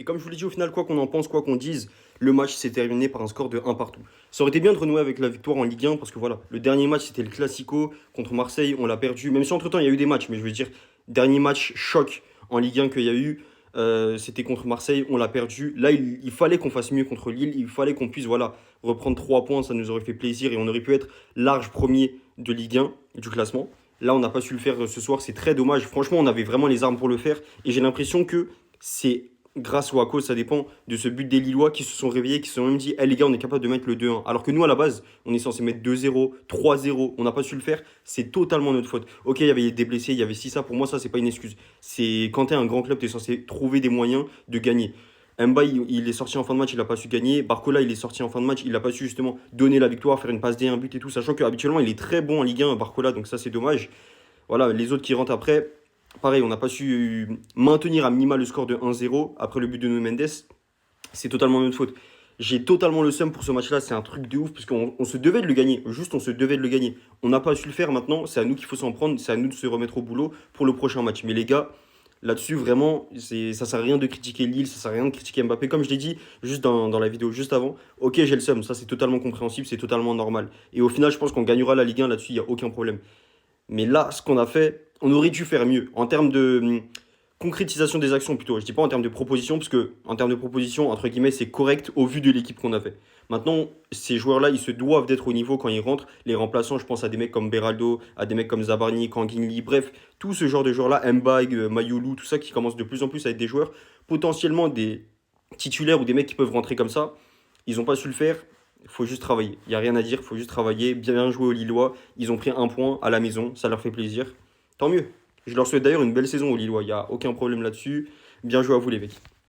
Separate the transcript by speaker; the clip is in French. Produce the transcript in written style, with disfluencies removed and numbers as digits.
Speaker 1: Et comme je vous l'ai dit, au final, quoi qu'on en pense, quoi qu'on dise, le match s'est terminé par un score de 1 partout. Ça aurait été bien de renouer avec la victoire en Ligue 1 parce que voilà, le dernier match c'était le Classico contre Marseille, on l'a perdu. Même si entre-temps il y a eu des matchs, mais je veux dire, dernier match choc en Ligue 1 qu'il y a eu, c'était contre Marseille, on l'a perdu. Là, il fallait qu'on fasse mieux contre Lille, il fallait qu'on puisse voilà, reprendre 3 points, ça nous aurait fait plaisir et on aurait pu être large premier de Ligue 1 du classement. Là, on n'a pas su le faire ce soir, c'est très dommage. Franchement, on avait vraiment les armes pour le faire et j'ai l'impression que c'est grâce ou à cause, ça dépend de ce but des Lillois qui se sont réveillés, qui se sont même dit, eh les gars, on est capable de mettre le 2-1. Alors que nous, à la base, on est censé mettre 2-0, 3-0, on n'a pas su le faire, c'est totalement notre faute. Ok, il y avait des blessés, il y avait ci, ça, pour moi, ça, c'est pas une excuse. C'est quand t'es un grand club, t'es censé trouver des moyens de gagner. Mbaye, il est sorti en fin de match, il n'a pas su gagner. Barcola, il est sorti en fin de match, il n'a pas su justement donner la victoire, faire une passe D, un but et tout, sachant qu'habituellement, il est très bon en Ligue 1, Barcola, donc ça, c'est dommage. Voilà, les autres qui rentrent après, pareil, on n'a pas su maintenir à minima le score de 1-0 après le but de Nuno Mendes. C'est totalement notre faute. J'ai totalement le seum pour ce match-là, c'est un truc de ouf, parce qu'on se devait de le gagner, juste on se devait de le gagner. On n'a pas su le faire maintenant, c'est à nous qu'il faut s'en prendre, c'est à nous de se remettre au boulot pour le prochain match. Mais les gars, là-dessus, vraiment, ça sert à rien de critiquer Lille, ça sert à rien de critiquer Mbappé. Comme je l'ai dit juste dans la vidéo juste avant, ok, j'ai le seum, ça c'est totalement compréhensible, c'est totalement normal. Et au final, je pense qu'on gagnera la Ligue 1 là-dessus, il n'y a aucun problème. Mais là, ce qu'on a fait, on aurait dû faire mieux. En termes de concrétisation des actions plutôt. Je dis pas en termes de proposition, parce que en termes de proposition, entre guillemets, c'est correct au vu de l'équipe qu'on a fait. Maintenant, ces joueurs-là, ils se doivent d'être au niveau quand ils rentrent. Les remplaçants, je pense à des mecs comme Beraldo, à des mecs comme Zabarni, Kanginli, bref, tout ce genre de joueurs-là, Mbaye, Mayoulou, tout ça, qui commence de plus en plus à être des joueurs potentiellement des titulaires ou des mecs qui peuvent rentrer comme ça. Ils n'ont pas su le faire. Il faut juste travailler. Il n'y a rien à dire, il faut juste travailler. Bien jouer aux Lillois. Ils ont pris un point à la maison, ça leur fait plaisir. Tant mieux. Je leur souhaite d'ailleurs une belle saison aux Lillois. Il n'y a aucun problème là-dessus. Bien joué à vous les mecs.